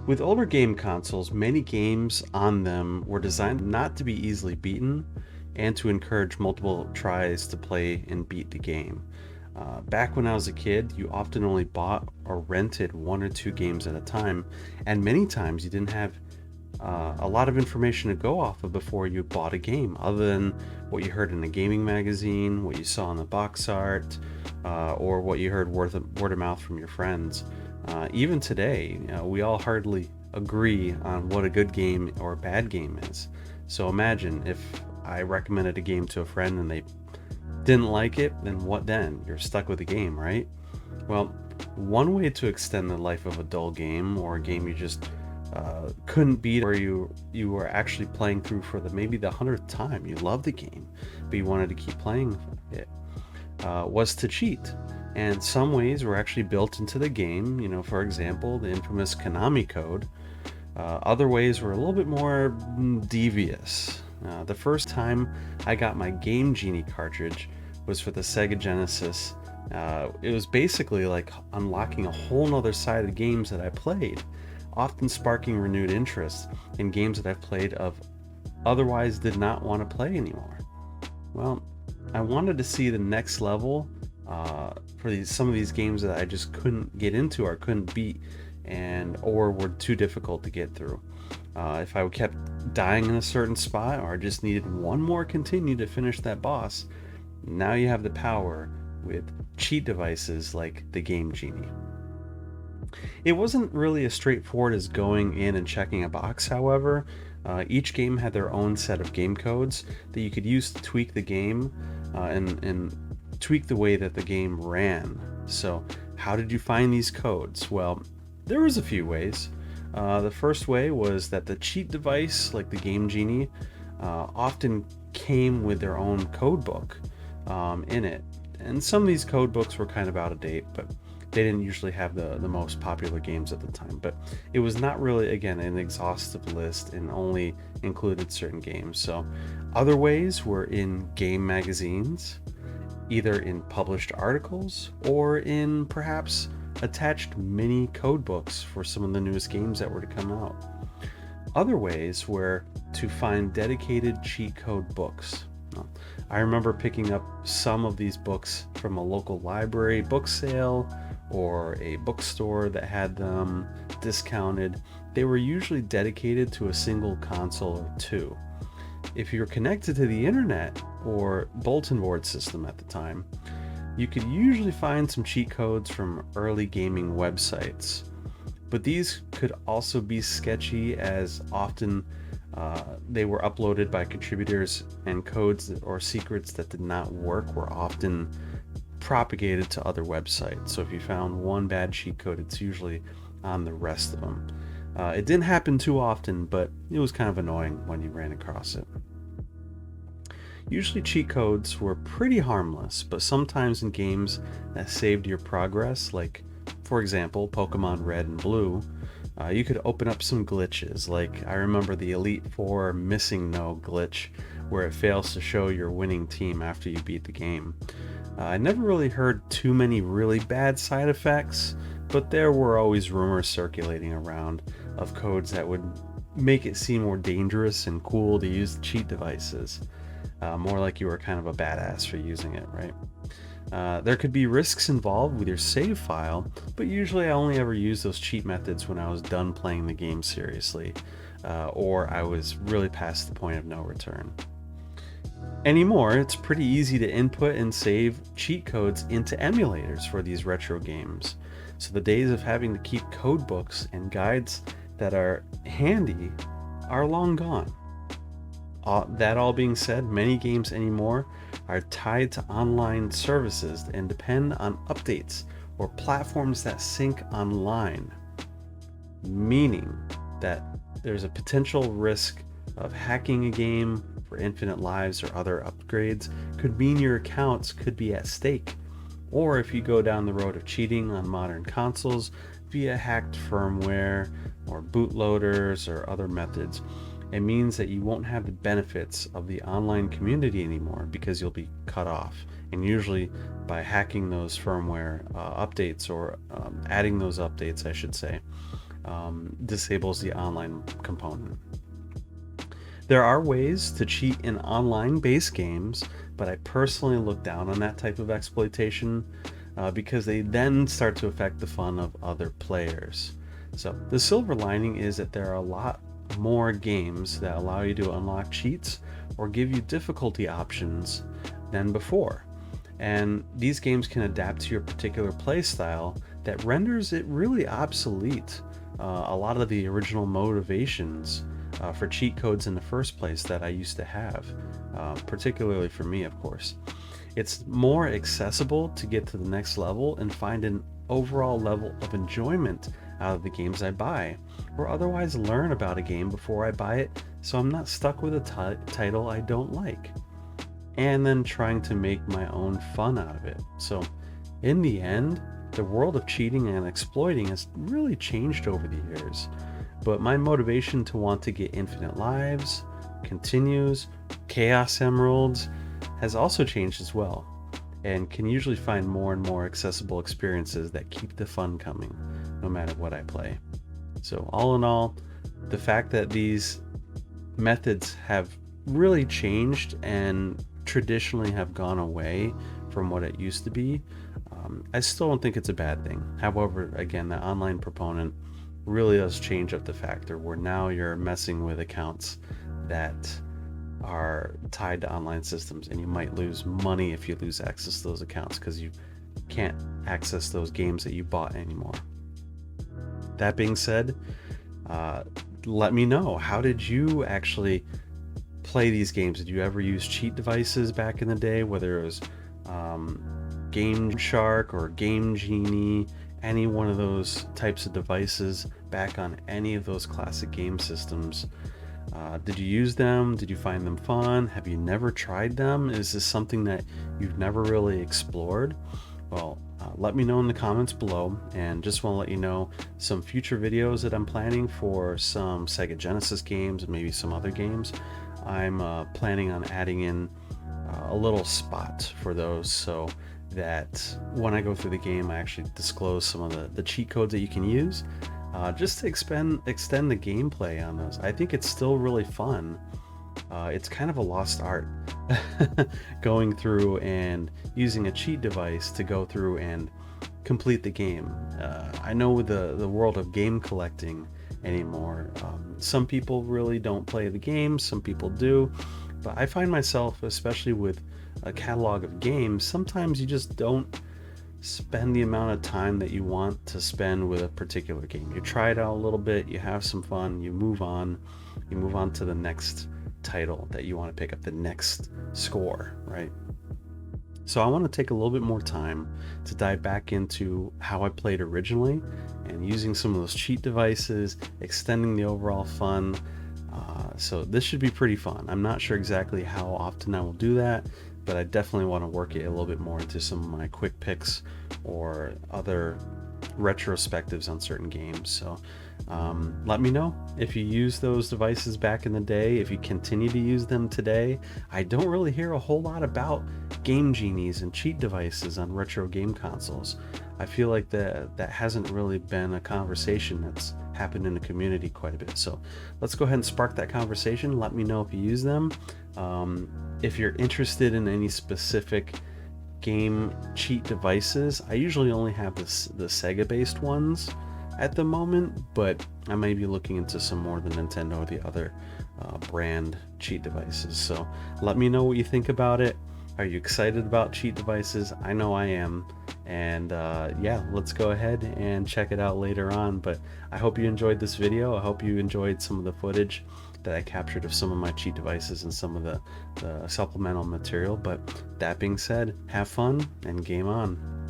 With older game consoles, many games on them were designed not to be easily beaten and to encourage multiple tries to play and beat the game. Back when I was a kid, you often only bought or rented one or two games at a time, and many times you didn't have a lot of information to go off of before you bought a game, other than what you heard in a gaming magazine, what you saw in the box art, or what you heard word of mouth from your friends. Even today, we all hardly agree on what a good game or a bad game is. So imagine if I recommended a game to a friend and they didn't like it, then what then? You're stuck with the game, right? Well, one way to extend the life of a dull game or a game you just couldn't beat, or you were actually playing through for maybe the 100th time. You love the game, but you wanted to keep playing it, was to cheat. And some ways were actually built into the game. For example, the infamous Konami code. Other ways were a little bit more devious. The first time I got my Game Genie cartridge was for the Sega Genesis. It was basically like unlocking a whole nother side of games that I played, often sparking renewed interest in games that I've played of otherwise did not want to play anymore. Well, I wanted to see the next level for some of these games that I just couldn't get into or couldn't beat, or were too difficult to get through. If I kept dying in a certain spot, or I just needed one more continue to finish that boss, now you have the power with cheat devices like the Game Genie. It wasn't really as straightforward as going in and checking a box, however. Each game had their own set of game codes that you could use to tweak the game and tweak the way that the game ran. So, how did you find these codes? Well, there was a few ways. The first way was that the cheat device, like the Game Genie, often came with their own code book in it. And some of these code books were kind of out of date, but they didn't usually have the most popular games at the time. But it was not really, again, an exhaustive list and only included certain games. So other ways were in game magazines, either in published articles or in perhaps attached mini code books for some of the newest games that were to come out. Other ways were to find dedicated cheat code books. I remember picking up some of these books from a local library book sale or a bookstore that had them discounted. They were usually dedicated to a single console or two. If you were connected to the internet or bulletin board system at the time, you could usually find some cheat codes from early gaming websites. But these could also be sketchy, as often they were uploaded by contributors, and codes or secrets that did not work were often propagated to other websites. So if you found one bad cheat code, it's usually on the rest of them. It didn't happen too often, but it was kind of annoying when you ran across it. Usually cheat codes were pretty harmless, but sometimes in games that saved your progress, like for example Pokemon Red and Blue, you could open up some glitches. Like I remember the Elite Four missing no glitch, where it fails to show your winning team after you beat the game. I never really heard too many really bad side effects, but there were always rumors circulating around of codes that would make it seem more dangerous and cool to use the cheat devices. More like you were kind of a badass for using it, right? There could be risks involved with your save file, but usually I only ever used those cheat methods when I was done playing the game seriously, or I was really past the point of no return. Anymore, it's pretty easy to input and save cheat codes into emulators for these retro games. So the days of having to keep code books and guides that are handy are long gone. That all being said, many games anymore are tied to online services and depend on updates or platforms that sync online, meaning that there's a potential risk of hacking a game for infinite lives or other upgrades could mean your accounts could be at stake. Or if you go down the road of cheating on modern consoles via hacked firmware or bootloaders or other methods, it means that you won't have the benefits of the online community anymore because you'll be cut off. And usually by hacking those firmware updates, or adding those updates, I should say, disables the online component. There are ways to cheat in online-based games, but I personally look down on that type of exploitation because they then start to affect the fun of other players. So the silver lining is that there are a lot more games that allow you to unlock cheats or give you difficulty options than before. And these games can adapt to your particular playstyle that renders it really obsolete. A lot of the original motivations for cheat codes in the first place that I used to have, particularly for me, of course. It's more accessible to get to the next level and find an overall level of enjoyment out of the games I buy, or otherwise learn about a game before I buy it so I'm not stuck with a title I don't like, and then trying to make my own fun out of it. So in the end, the world of cheating and exploiting has really changed over the years, but my motivation to want to get infinite lives, continues, chaos emeralds has also changed as well, and can usually find more and more accessible experiences that keep the fun coming no matter what I play. So all in all, the fact that these methods have really changed and traditionally have gone away from what it used to be, I still don't think it's a bad thing. However, again, the online proponent really does change up the factor where now you're messing with accounts that are tied to online systems, and you might lose money if you lose access to those accounts because you can't access those games that you bought anymore. That being said, let me know, how did you actually play these games? Did you ever use cheat devices back in the day, whether it was Game Shark or Game Genie, any one of those types of devices back on any of those classic game systems? Did you use them? Did you find them fun? Have you never tried them? Is this something that you've never really explored? Well, let me know in the comments below, and just want to let you know some future videos that I'm planning for some Sega Genesis games and maybe some other games. I'm planning on adding in a little spot for those so that when I go through the game I actually disclose some of the cheat codes that you can use, just to extend the gameplay on those. I think it's still really fun. It's kind of a lost art going through and using a cheat device to go through and complete the game. I know with the world of game collecting anymore, some people really don't play the game, some people do, but I find myself, especially with a catalog of games, sometimes you just don't spend the amount of time that you want to spend with a particular game. You try it out a little bit, you have some fun, you move on to the next title that you want to pick up, the next score, right? So I want to take a little bit more time to dive back into how I played originally and using some of those cheat devices, extending the overall fun. So this should be pretty fun. I'm not sure exactly how often I will do that, but I definitely want to work it a little bit more into some of my quick picks or other retrospectives on certain games. So let me know if you use those devices back in the day, if you continue to use them today. I don't really hear a whole lot about Game Genies and cheat devices on retro game consoles. I feel like that hasn't really been a conversation that's happened in the community quite a bit. So let's go ahead and spark that conversation. Let me know if you use them. If you're interested in any specific game cheat devices, I usually only have the Sega based ones at the moment, but I may be looking into some more of the Nintendo or the other brand cheat devices. So let me know what you think about it. Are you excited about cheat devices? I know I am. And yeah, let's go ahead and check it out later on. But I hope you enjoyed this video. I hope you enjoyed some of the footage that I captured of some of my cheat devices and some of the supplemental material. But that being said, have fun and game on.